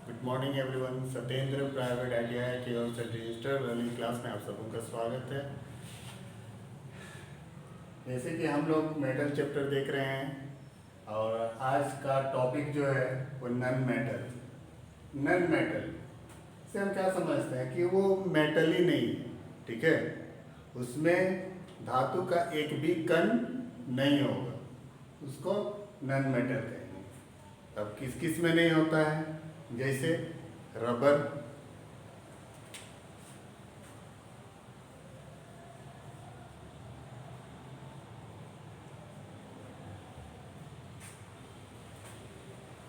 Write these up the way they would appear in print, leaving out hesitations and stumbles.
Good morning everyone. Satyendra private ITI की ओर से digital learning class में आप सबों का स्वागत है। जैसे कि हम लोग मेटल चैप्टर देख रहे हैं और आज का टॉपिक जो है वो नन मेटल। नन मेटल से हम क्या समझते हैं कि वो मेटल ही नहीं है, ठीक है। उसमें धातु का एक भी कण नहीं होगा, उसको नन मेटल कहेंगे। अब किस किस में नहीं होता है, जैसे रबर,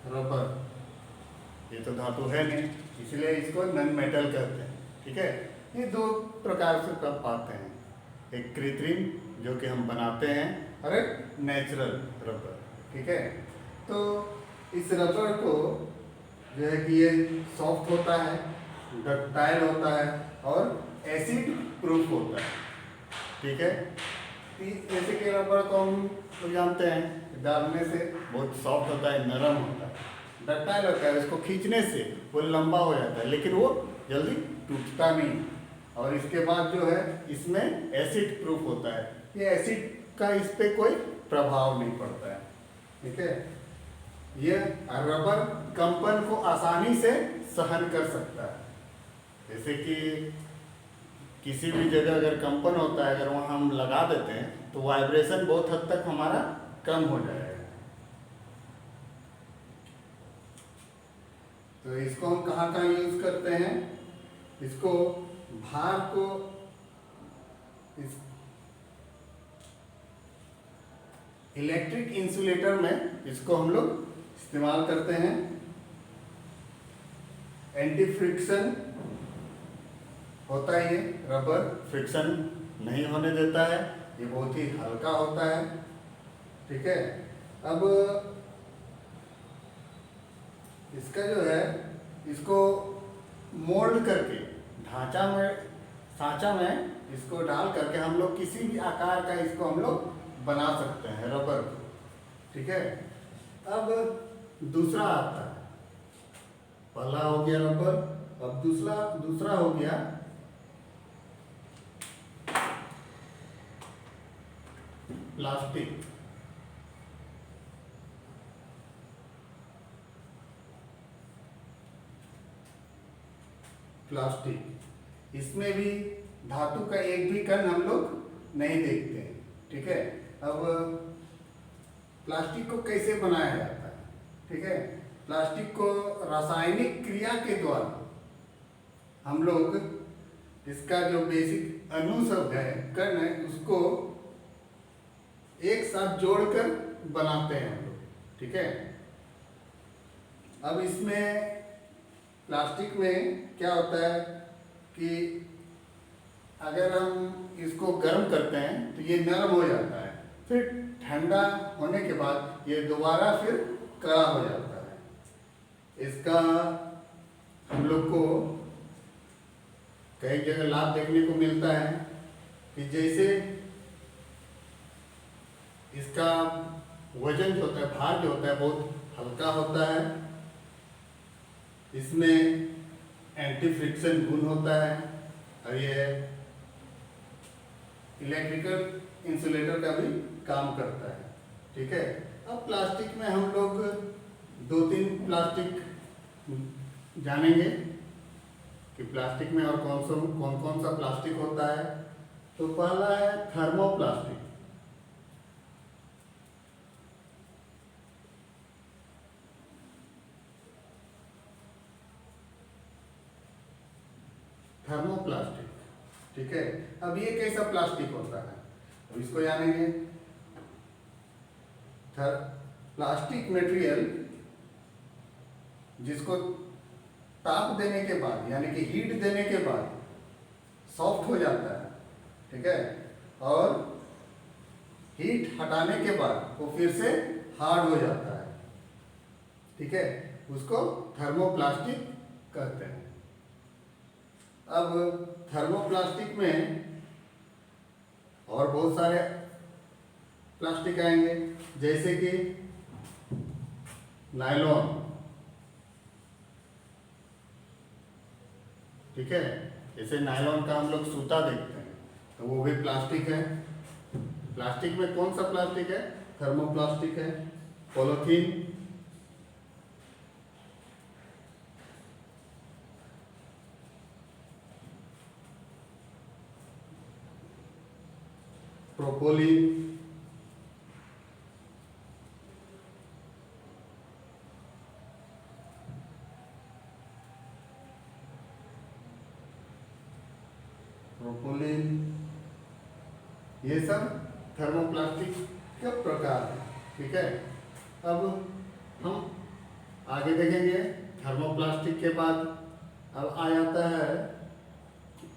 रबर ये तो धातु है नहीं, इसलिए इसको नन मेटल कहते हैं, ठीक है। ये दो प्रकार से तब पाते हैं, एक कृत्रिम जो कि हम बनाते हैं और एक नेचुरल रबर, ठीक है। तो इस रबर को जो है कि ये सॉफ्ट होता है, डक्टाइल होता है और एसिड प्रूफ होता है, ठीक है। जैसे कि रबर को हम तो जानते हैं डालने से बहुत सॉफ्ट होता है, नरम होता है, डक्टाइल होता है, उसको खींचने से वो लंबा हो जाता है लेकिन वो जल्दी टूटता नहीं। और इसके बाद जो है इसमें एसिड प्रूफ होता है, ये एसिड का इस पर कोई प्रभाव नहीं पड़ता है, ठीक है। ये रबर कंपन को आसानी से सहन कर सकता है। जैसे कि किसी भी जगह अगर कंपन होता है, अगर वहाँ हम लगा देते हैं तो वाइब्रेशन बहुत हद तक हमारा कम हो जाएगा। तो इसको हम कहाँ कहाँ यूज करते हैं, इसको भार को इस इलेक्ट्रिक इंसुलेटर में इसको हम लोग इस्तेमाल करते हैं। एंटी फ्रिक्शन होता है, ये रबर फ्रिक्शन नहीं होने देता है, ये बहुत ही हल्का होता है, ठीक है। अब इसका जो है इसको मोल्ड करके सांचा में इसको डाल करके हम लोग किसी भी आकार का इसको हम लोग बना सकते हैं रबर को, ठीक है। अब दूसरा आता है, पहला हो गया रबर, अब दूसरा हो गया प्लास्टिक। प्लास्टिक इसमें भी धातु का एक भी कण हम लोग नहीं देखते हैं, ठीक है। अब प्लास्टिक को कैसे बनाया जाता है, ठीक है। प्लास्टिक को रासायनिक क्रिया के द्वारा हम लोग इसका जो बेसिक अणु सब है, कण है, उसको एक साथ जोड़कर बनाते हैं हम लोग, ठीक है। अब इसमें प्लास्टिक में क्या होता है कि अगर हम इसको गर्म करते हैं तो ये नरम हो जाता है, फिर ठंडा होने के बाद ये दोबारा फिर कड़ा हो जाता है। इसका हम लोग को कई जगह लाभ देखने को मिलता है कि जैसे इसका वजन जो होता है, भार जो होता है, बहुत हल्का होता है, इसमें एंटी फ्रिक्शन गुण होता है और ये इलेक्ट्रिकल इंसुलेटर का भी काम करता है, ठीक है। अब प्लास्टिक में हम लोग दो तीन प्लास्टिक जानेंगे कि प्लास्टिक में और कौन कौन सा प्लास्टिक होता है। तो पहला है थर्मोप्लास्टिक। थर्मोप्लास्टिक, ठीक है। अब ये कैसा प्लास्टिक होता है, अब इसको जानेंगे। प्लास्टिक मटेरियल जिसको ताप देने के बाद यानी कि हीट देने के बाद सॉफ्ट हो जाता है, ठीक है, और हीट हटाने के बाद वो फिर से हार्ड हो जाता है, ठीक है, उसको थर्मोप्लास्टिक कहते हैं। अब थर्मोप्लास्टिक में और बहुत सारे प्लास्टिक आएंगे, जैसे कि नायलॉन, ठीक है। जैसे नायलॉन का हम लोग सूता देखते हैं तो वो भी प्लास्टिक है। प्लास्टिक में कौन सा प्लास्टिक है? थर्मोप्लास्टिक है। पॉलीथीन, प्रोपोलिन, ये सब थर्मोप्लास्टिक का प्रकार है। ठीक है। अब हम आगे देखेंगे। थर्मोप्लास्टिक के बाद अब आ जाता है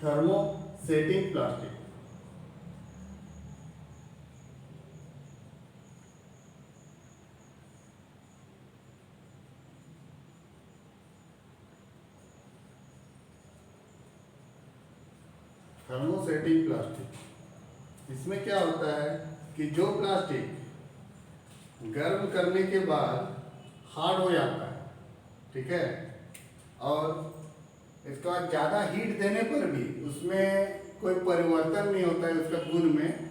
थर्मोसेटिंग प्लास्टिक। थर्मोसेटिंग प्लास्टिक, इसमें क्या होता है कि जो प्लास्टिक गर्म करने के बाद हार्ड हो जाता है, ठीक है, और इसके बाद ज़्यादा हीट देने पर भी उसमें कोई परिवर्तन नहीं होता है उसका गुण में,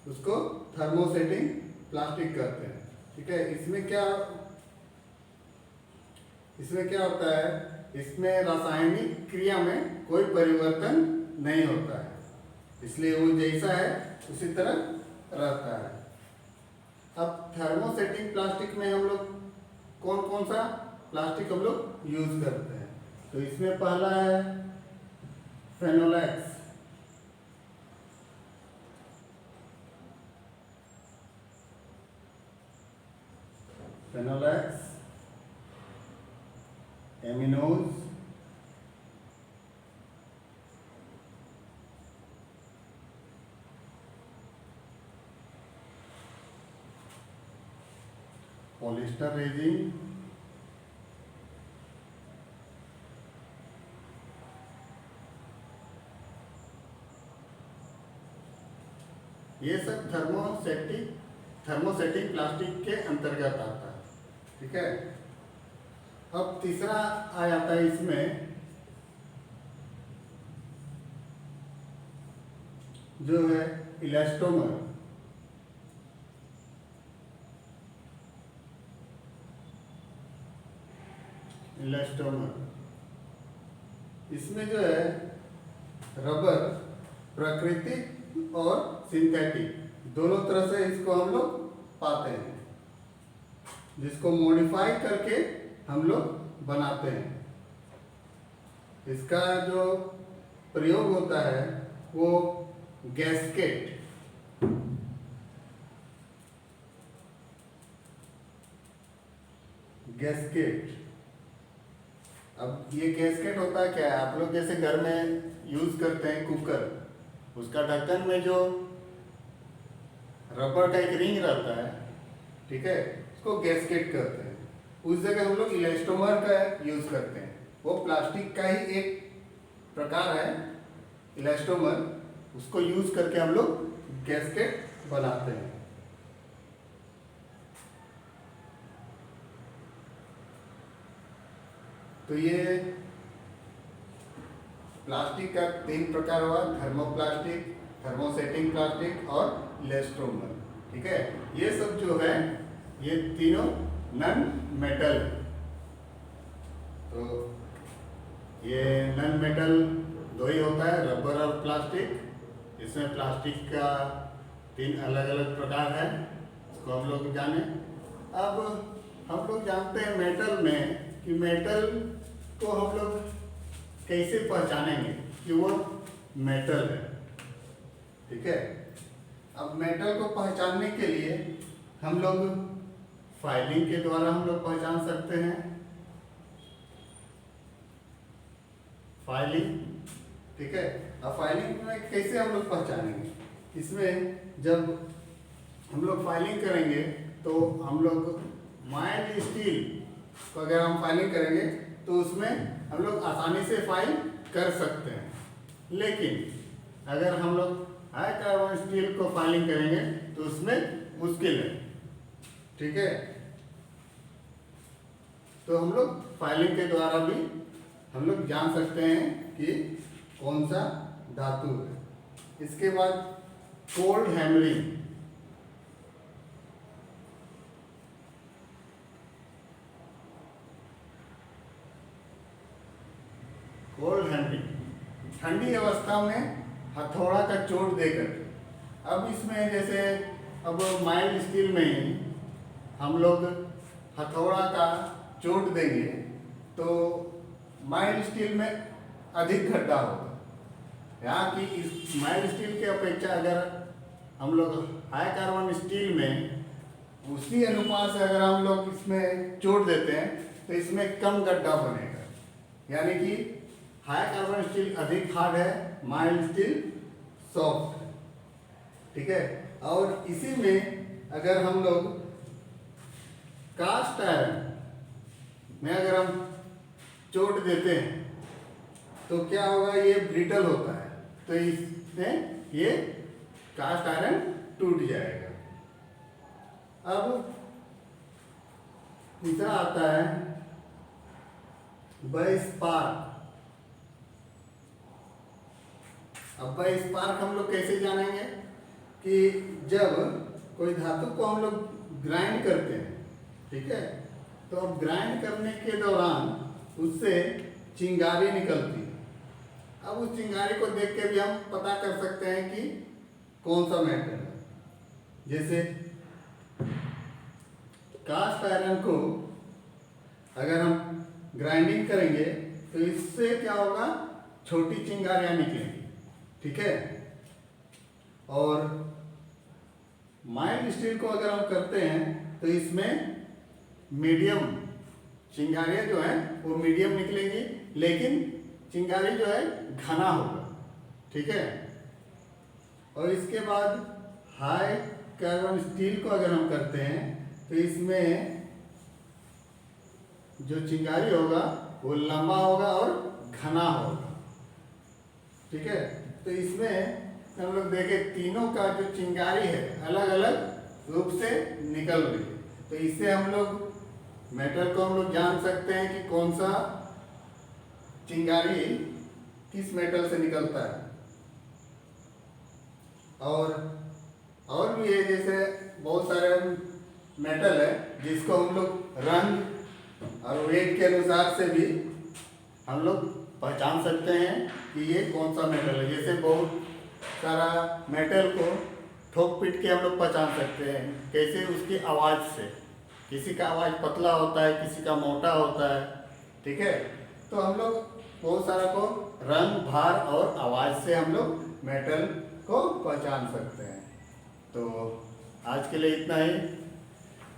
उसको थर्मोसेटिंग प्लास्टिक कहते हैं। ठीक है। इसमें क्या होता है, इसमें रासायनिक क्रिया में कोई परिवर्तन नहीं होता है, इसलिए वो जैसा है उसी तरह रहता है। अब थर्मोसेटिंग प्लास्टिक में हम लोग कौन कौन सा प्लास्टिक हम लोग यूज करते हैं, तो इसमें पहला है फेनोलेक्स। फेनोलेक्स, एमिनोज, पॉलिस्टर रेजिन, ये सब थर्मोसेटिंग प्लास्टिक के अंतर्गत आता है। ठीक है। अब तीसरा आ जाता है इसमें जो है इलास्टोमर। इसमें जो है रबर प्राकृतिक और सिंथेटिक दोनों तरह से इसको हम लोग पाते हैं, जिसको मॉडिफाई करके हम लोग बनाते हैं। इसका जो प्रयोग होता है वो गैस्केट, अब ये गैस्केट होता है क्या है, आप लोग जैसे घर में यूज करते हैं कुकर, उसका ढक्कन में जो रबर का एक रिंग रहता है, ठीक है, उसको गैस्केट कहते हैं। उस जगह हम लोग इलास्टोमर का यूज करते हैं। वो प्लास्टिक का ही एक प्रकार है इलास्टोमर, उसको यूज करके हम लोग गैस्केट बनाते हैं। तो ये प्लास्टिक का 3 प्रकार हुआ, थर्मोप्लास्टिक, थर्मोसेटिंग प्लास्टिक और इलास्टोमर। ठीक है। ये सब जो है ये तीनों नॉन मेटल। तो ये नॉन मेटल दो ही होता है, रबर और प्लास्टिक। इसमें प्लास्टिक का 3 अलग अलग प्रकार है, इसको हम लोग जाने। अब हम लोग जानते हैं मेटल में कि मेटल को हम लोग कैसे पहचानेंगे कि वो मेटल है। ठीक है। अब मेटल को पहचानने के लिए हम लोग फाइलिंग के द्वारा हम लोग पहचान सकते हैं। फाइलिंग, ठीक है। अब फाइलिंग में कैसे हम लोग पहचानेंगे, इसमें जब हम लोग फाइलिंग करेंगे तो हम लोग माइल्ड स्टील को अगर हम फाइलिंग करेंगे तो उसमें हम लोग आसानी से फाइल कर सकते हैं। लेकिन अगर हम लोग हाई कार्बन स्टील को फाइलिंग करेंगे तो उसमें मुश्किल है। ठीक है। तो हम लोग फाइलिंग के द्वारा भी हम लोग जान सकते हैं कि कौन सा धातु है। इसके बाद कोल्ड हैमरिंग। कोल्ड हैमरिंग ठंडी अवस्था में हथौड़ा का चोट देकर। अब इसमें जैसे अब माइल्ड स्टील में ही हम लोग हथौड़ा का चोट देंगे तो माइल्ड स्टील में अधिक गड्ढा होगा। यहाँ की इस माइल्ड स्टील के अपेक्षा अगर हम लोग हाई कार्बन स्टील में उसी अनुपात से अगर हम लोग इसमें चोट देते हैं तो इसमें कम गड्ढा बनेगा। यानी कि हाई कार्बन स्टील अधिक हार्ड है, माइल्ड स्टील सॉफ्ट है, ठीक है। और इसी में अगर हम लोग कास्ट आयरन में अगर हम चोट देते हैं तो क्या होगा, ये ब्रिटल होता है, तो इसमें ये कास्ट आयरन टूट जाएगा। अब तीसरा आता है बहिस्पार्क। अब बहिस्पार्क हम लोग कैसे जानेंगे कि जब कोई धातु को हम लोग ग्राइंड करते हैं, ठीक है, तो अब ग्राइंड करने के दौरान उससे चिंगारी निकलती है। अब उस चिंगारी को देख के भी हम पता कर सकते हैं कि कौन सा मेटल है। जैसे कास्ट आयरन को अगर हम ग्राइंडिंग करेंगे तो इससे क्या होगा, छोटी चिंगारियां निकलेंगी, ठीक है। और माइल्ड स्टील को अगर हम करते हैं तो इसमें मीडियम चिंगारियां जो है वो मीडियम निकलेंगी, लेकिन चिंगारी जो है घना होगा, ठीक है। और इसके बाद हाई कार्बन स्टील को अगर हम करते हैं तो इसमें जो चिंगारी होगा वो लंबा होगा और घना होगा, ठीक है। तो इसमें हम लोग देखें तीनों का जो चिंगारी है अलग अलग रूप से निकल रही है, तो इससे हम लोग मेटल को हम लोग जान सकते हैं कि कौन सा चिंगारी किस मेटल से निकलता है। और भी है, जैसे बहुत सारे मेटल है जिसको हम लोग रंग और वेट के अनुसार से भी हम लोग पहचान सकते हैं कि ये कौन सा मेटल है। जैसे बहुत सारा मेटल को ठोक पीट के हम लोग पहचान सकते हैं, कैसे उसकी आवाज़ से। किसी का आवाज़ पतला होता है, किसी का मोटा होता है, ठीक है। तो हम लोग बहुत सारा को रंग, भार और आवाज़ से हम लोग मेटल को पहचान सकते हैं। तो आज के लिए इतना ही।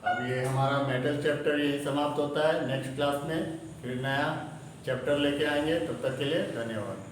अब ये हमारा मेटल चैप्टर यही समाप्त होता है। नेक्स्ट क्लास में फिर नया चैप्टर लेके आएंगे। तब तक के लिए धन्यवाद।